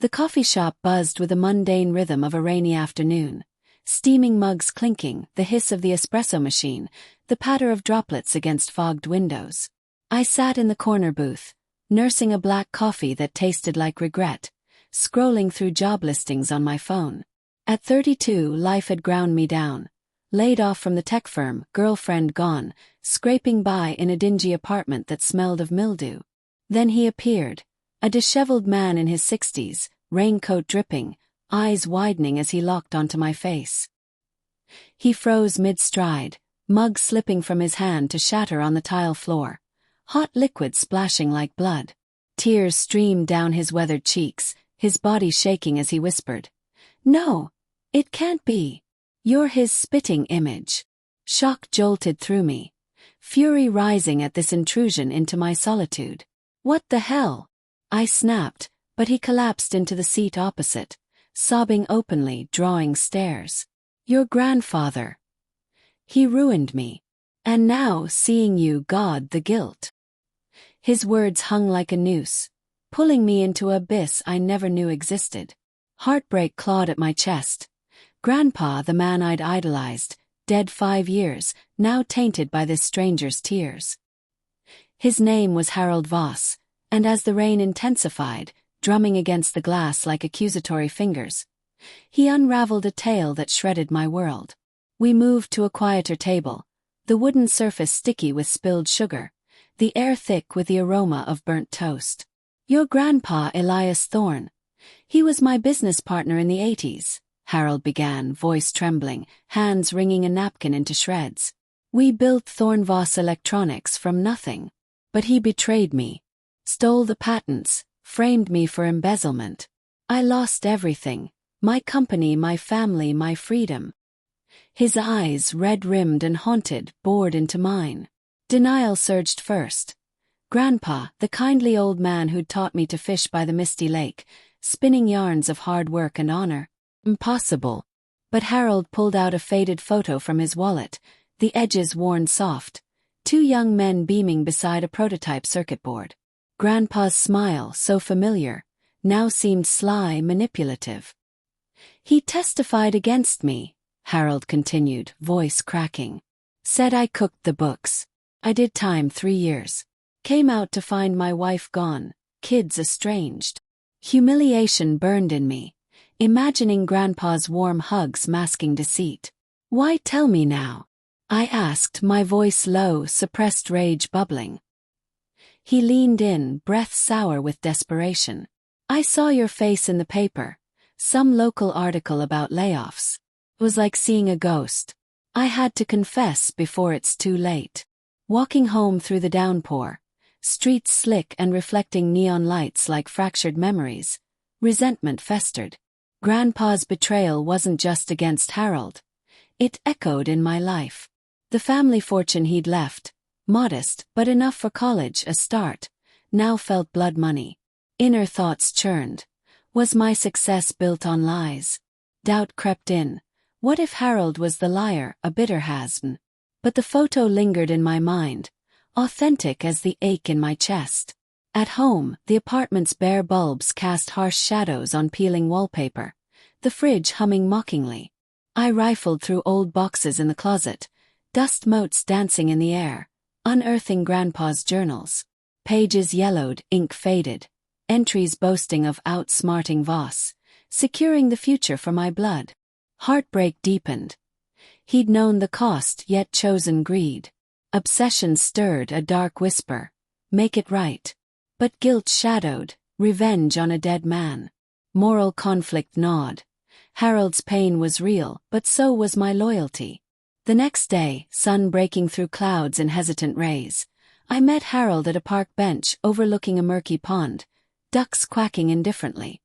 The coffee shop buzzed with the mundane rhythm of a rainy afternoon. Steaming mugs clinking, the hiss of the espresso machine, the patter of droplets against fogged windows. I sat in the corner booth, nursing a black coffee that tasted like regret, scrolling through job listings on my phone. At 32, life had ground me down. Laid off from the tech firm, girlfriend gone, scraping by in a dingy apartment that smelled of mildew. Then he appeared, a disheveled man in his 60s, raincoat dripping, eyes widening as he locked onto my face. He froze mid-stride, mug slipping from his hand to shatter on the tile floor, hot liquid splashing like blood. Tears streamed down his weathered cheeks, his body shaking as he whispered, "No, it can't be. You're his spitting image." Shock jolted through me, fury rising at this intrusion into my solitude. "What the hell?" I snapped, but he collapsed into the seat opposite, sobbing openly, drawing stares. "Your grandfather. He ruined me. And now, seeing you, God, the guilt." His words hung like a noose, pulling me into an abyss I never knew existed. Heartbreak clawed at my chest. Grandpa, the man I'd idolized, dead 5 years, now tainted by this stranger's tears. His name was Harold Voss, and as the rain intensified, drumming against the glass like accusatory fingers, he unraveled a tale that shredded my world. We moved to a quieter table, the wooden surface sticky with spilled sugar, the air thick with the aroma of burnt toast. "Your grandpa, Elias Thorne. He was my business partner in the 80s, Harold began, voice trembling, hands wringing a napkin into shreds. "We built Thorne Voss Electronics from nothing. But he betrayed me. Stole the patents, framed me for embezzlement. I lost everything, my company, my family, my freedom." His eyes, red-rimmed and haunted, bored into mine. Denial surged first. Grandpa, the kindly old man who'd taught me to fish by the misty lake, spinning yarns of hard work and honor. Impossible. But Harold pulled out a faded photo from his wallet, the edges worn soft, 2 young men beaming beside a prototype circuit board. Grandpa's smile, so familiar, now seemed sly, manipulative. "He testified against me," Harold continued, voice cracking. "Said I cooked the books. I did time 3 years. Came out to find my wife gone, kids estranged." Humiliation burned in me, imagining Grandpa's warm hugs masking deceit. "Why tell me now?" I asked, my voice low, suppressed rage bubbling. He leaned in, breath sour with desperation. "I saw your face in the paper, some local article about layoffs. It was like seeing a ghost. I had to confess before it's too late." Walking home through the downpour, streets slick and reflecting neon lights like fractured memories, resentment festered. Grandpa's betrayal wasn't just against Harold. It echoed in my life. The family fortune he'd left, modest but enough for college, a start, now felt blood money. Inner thoughts churned. Was my success built on lies? Doubt crept in. What if Harold was the liar, a bitter has-been? But the photo lingered in my mind, authentic as the ache in my chest. At home, the apartment's bare bulbs cast harsh shadows on peeling wallpaper, the fridge humming mockingly. I rifled through old boxes in the closet, dust motes dancing in the air, unearthing Grandpa's journals. Pages yellowed, ink faded, entries boasting of outsmarting Voss, securing the future for my blood. Heartbreak deepened. He'd known the cost yet chosen greed. Obsession stirred a dark whisper, "Make it right." But guilt shadowed, revenge on a dead man. Moral conflict gnawed. Harold's pain was real, but so was my loyalty. The next day, sun breaking through clouds in hesitant rays, I met Harold at a park bench overlooking a murky pond, ducks quacking indifferently.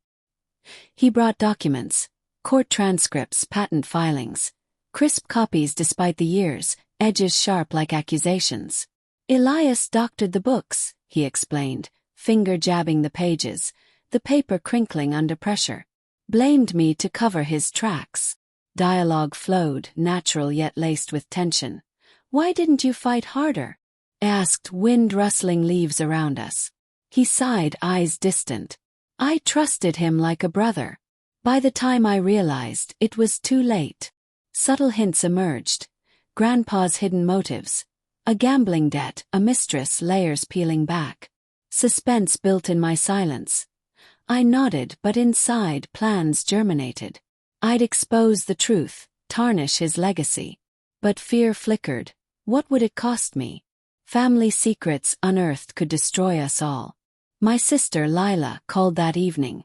He brought documents, court transcripts, patent filings, crisp copies despite the years, edges sharp like accusations. "Elias doctored the books," he explained, finger jabbing the pages, the paper crinkling under pressure. "Blamed me to cover his tracks." Dialogue flowed, natural yet laced with tension. "Why didn't you fight harder?" I asked, wind rustling leaves around us. He sighed, eyes distant. I trusted him like a brother. By the time I realized, it was too late. Subtle hints emerged. Grandpa's hidden motives. A gambling debt, a mistress, layers peeling back. Suspense built in my silence. I nodded, but inside plans germinated. I'd expose the truth, tarnish his legacy. But fear flickered. What would it cost me? Family secrets unearthed could destroy us all. My sister Lila called that evening.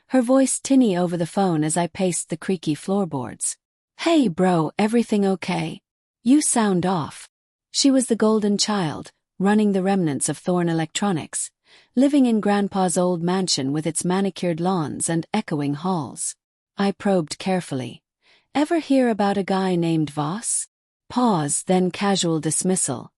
Her voice tinny over the phone as I paced the creaky floorboards. "Hey bro, everything okay? You sound off." She was the golden child, running the remnants of Thorn Electronics, living in Grandpa's old mansion with its manicured lawns and echoing halls. I probed carefully. "Ever hear about a guy named Voss?" Pause, then casual dismissal.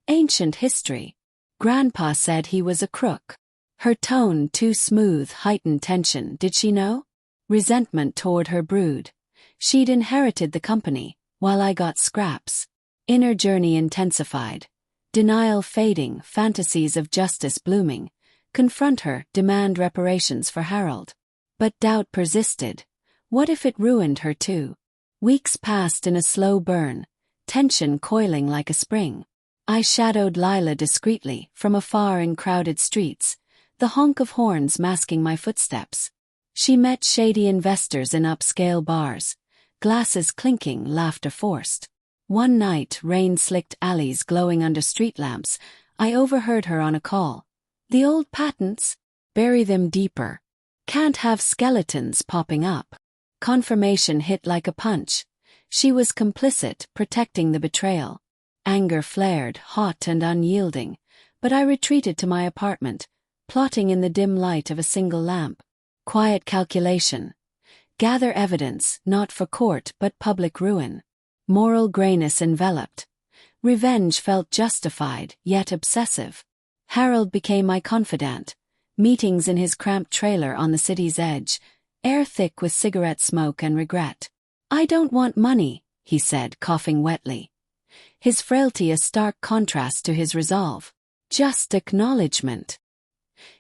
"Ancient history. Grandpa said he was a crook." Her tone, too smooth, heightened tension. Did she know? Resentment toward her brood. She'd inherited the company, while I got scraps. Inner journey intensified. Denial fading, fantasies of justice blooming. Confront her, demand reparations for Harold. But doubt persisted. What if it ruined her too? Weeks passed in a slow burn, tension coiling like a spring. I shadowed Lila discreetly, from afar in crowded streets, the honk of horns masking my footsteps. She met shady investors in upscale bars, glasses clinking, laughter forced. One night, rain-slicked alleys glowing under street lamps, I overheard her on a call. "The old patents? Bury them deeper. Can't have skeletons popping up." Confirmation hit like a punch. She was complicit, protecting the betrayal. Anger flared, hot and unyielding, but I retreated to my apartment, plotting in the dim light of a single lamp. Quiet calculation. Gather evidence, not for court but public ruin. Moral grayness enveloped. Revenge felt justified, yet obsessive. Harold became my confidant. Meetings in his cramped trailer on the city's edge, air thick with cigarette smoke and regret. "I don't want money," he said, coughing wetly. His frailty a stark contrast to his resolve. "Just acknowledgement."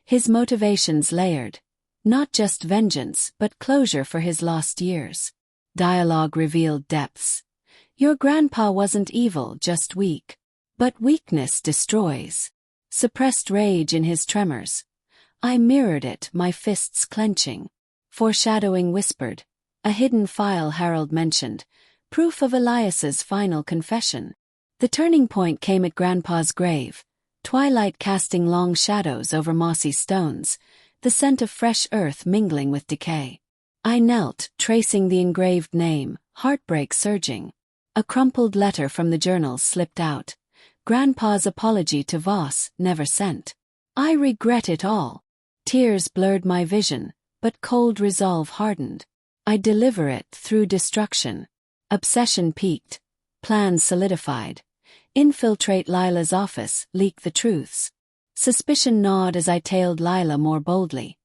His motivations layered. Not just vengeance, but closure for his lost years. Dialogue revealed depths. "Your grandpa wasn't evil, just weak. But weakness destroys." Suppressed rage in his tremors. I mirrored it, my fists clenching. Foreshadowing whispered. A hidden file Harold mentioned. Proof of Elias's final confession. The turning point came at Grandpa's grave. Twilight casting long shadows over mossy stones, the scent of fresh earth mingling with decay. I knelt, tracing the engraved name, heartbreak surging. A crumpled letter from the journals slipped out. Grandpa's apology to Voss, never sent. I regret it all. Tears blurred my vision, but cold resolve hardened. I'd deliver it through destruction. Obsession peaked. Plans solidified. Infiltrate Lila's office, leak the truths. Suspicion gnawed as I tailed Lila more boldly.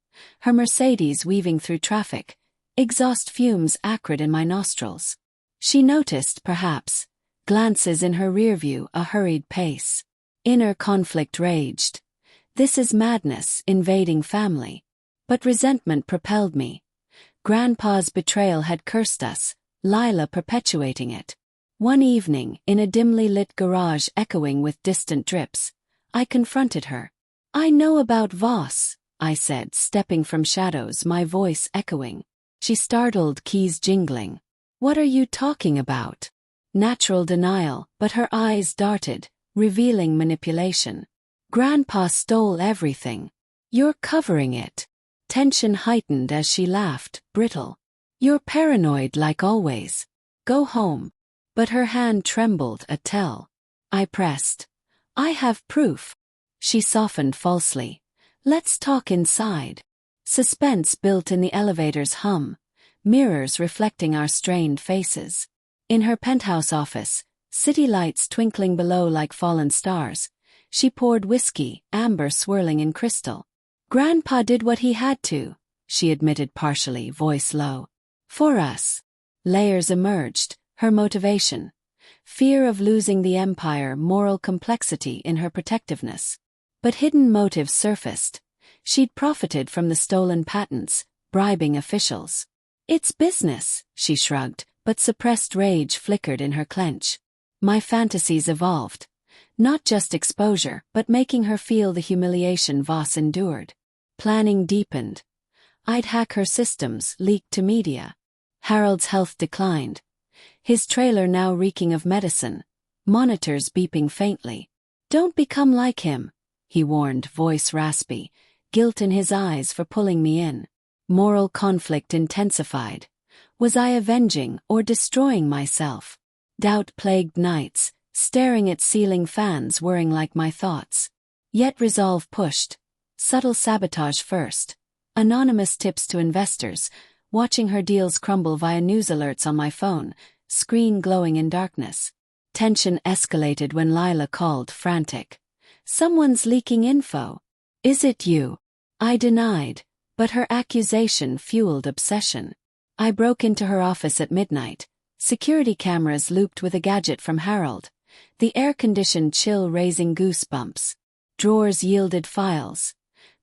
Her Mercedes weaving through traffic. Exhaust fumes acrid in my nostrils. She noticed, perhaps. Glances in her rear view, a hurried pace. Inner conflict raged. This is madness, invading family. But resentment propelled me. Grandpa's betrayal had cursed us, Lila perpetuating it. One evening, in a dimly lit garage echoing with distant drips, I confronted her. "I know about Voss," I said, stepping from shadows, my voice echoing. She startled, keys jingling. "What are you talking about?" Natural denial, but her eyes darted, revealing manipulation. "Grandpa stole everything. You're covering it." Tension heightened as she laughed, brittle. "You're paranoid like always. Go home." But her hand trembled, a tell. I pressed. "I have proof." She softened falsely. "Let's talk inside." Suspense built in the elevator's hum, mirrors reflecting our strained faces. In her penthouse office, city lights twinkling below like fallen stars, she poured whiskey, amber swirling in crystal. "Grandpa did what he had to," she admitted partially, voice low. "For us." Layers emerged, her motivation. Fear of losing the empire, moral complexity in her protectiveness. But hidden motives surfaced. She'd profited from the stolen patents, bribing officials. It's business, she shrugged, but suppressed rage flickered in her clench. My fantasies evolved. Not just exposure, but making her feel the humiliation Voss endured. Planning deepened. I'd hack her systems, leak to media. Harold's health declined. His trailer now reeking of medicine. Monitors beeping faintly. Don't become like him, he warned, voice raspy, guilt in his eyes for pulling me in. Moral conflict intensified. Was I avenging or destroying myself? Doubt plagued nights, staring at ceiling fans whirring like my thoughts. Yet resolve pushed. Subtle sabotage first. Anonymous tips to investors, watching her deals crumble via news alerts on my phone, screen glowing in darkness. Tension escalated when Lila called, frantic. Someone's leaking info. Is it you? I denied, but her accusation fueled obsession. I broke into her office at midnight. Security cameras looped with a gadget from Harold. The air-conditioned chill raising goosebumps. Drawers yielded files.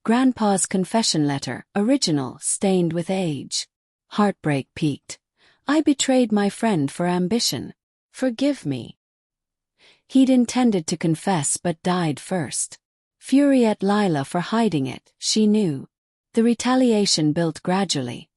Grandpa's confession letter, original, stained with age. Heartbreak peaked. I betrayed my friend for ambition. Forgive me. He'd intended to confess but died first. Fury at Lila for hiding it, she knew. The retaliation built gradually.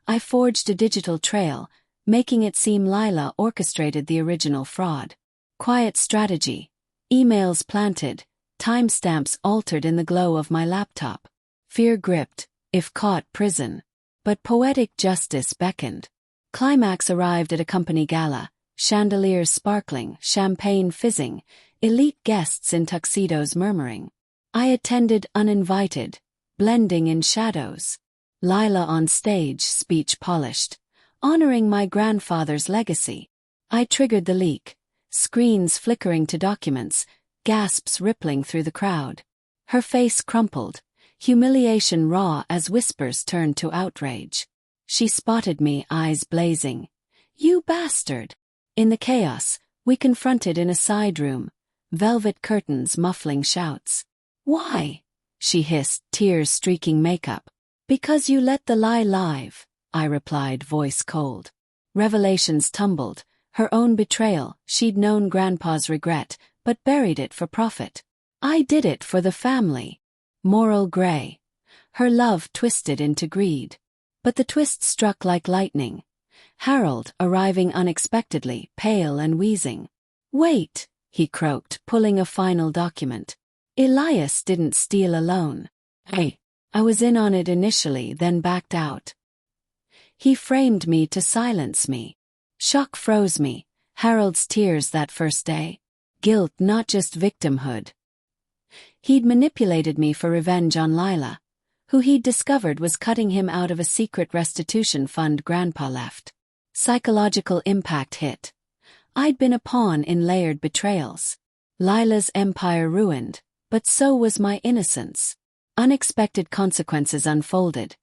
I forged a digital trail, making it seem Lila orchestrated the original fraud. Quiet strategy. Emails planted, timestamps altered in the glow of my laptop. Fear gripped, if caught, prison. But poetic justice beckoned. Climax arrived at a company gala, chandeliers sparkling, champagne fizzing, elite guests in tuxedos murmuring. I attended uninvited, blending in shadows. Lila on stage, speech polished, honoring my grandfather's legacy. I triggered the leak, screens flickering to documents, gasps rippling through the crowd. Her face crumpled, humiliation raw as whispers turned to outrage. She spotted me, eyes blazing. You bastard! In the chaos, we confronted in a side room, velvet curtains muffling shouts. Why? She hissed, tears streaking makeup. Because you let the lie live, I replied, voice cold. Revelations tumbled, her own betrayal. She'd known Grandpa's regret, but buried it for profit. I did it for the family. Moral gray. Her love twisted into greed. But the twist struck like lightning. Harold, arriving unexpectedly, pale and wheezing. Wait, he croaked, pulling a final document. Elias didn't steal alone. I was in on it initially, then backed out. He framed me to silence me. Shock froze me. Harold's tears that first day. Guilt, not just victimhood. He'd manipulated me for revenge on Lila, who he'd discovered was cutting him out of a secret restitution fund Grandpa left. Psychological impact hit. I'd been a pawn in layered betrayals. Lila's empire ruined, but so was my innocence. Unexpected consequences unfolded.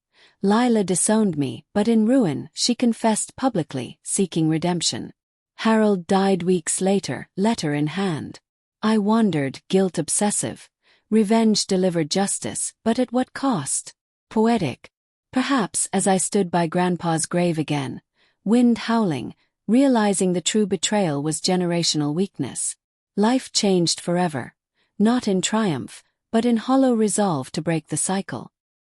Lila disowned me, but in ruin, she confessed publicly, seeking redemption. Harold died weeks later, letter in hand. I wandered, guilt obsessive. Revenge delivered justice, but at what cost? Poetic. Perhaps as I stood by Grandpa's grave again, wind howling, realizing the true betrayal was generational weakness. Life changed forever. Not in triumph, but in hollow resolve to break the cycle.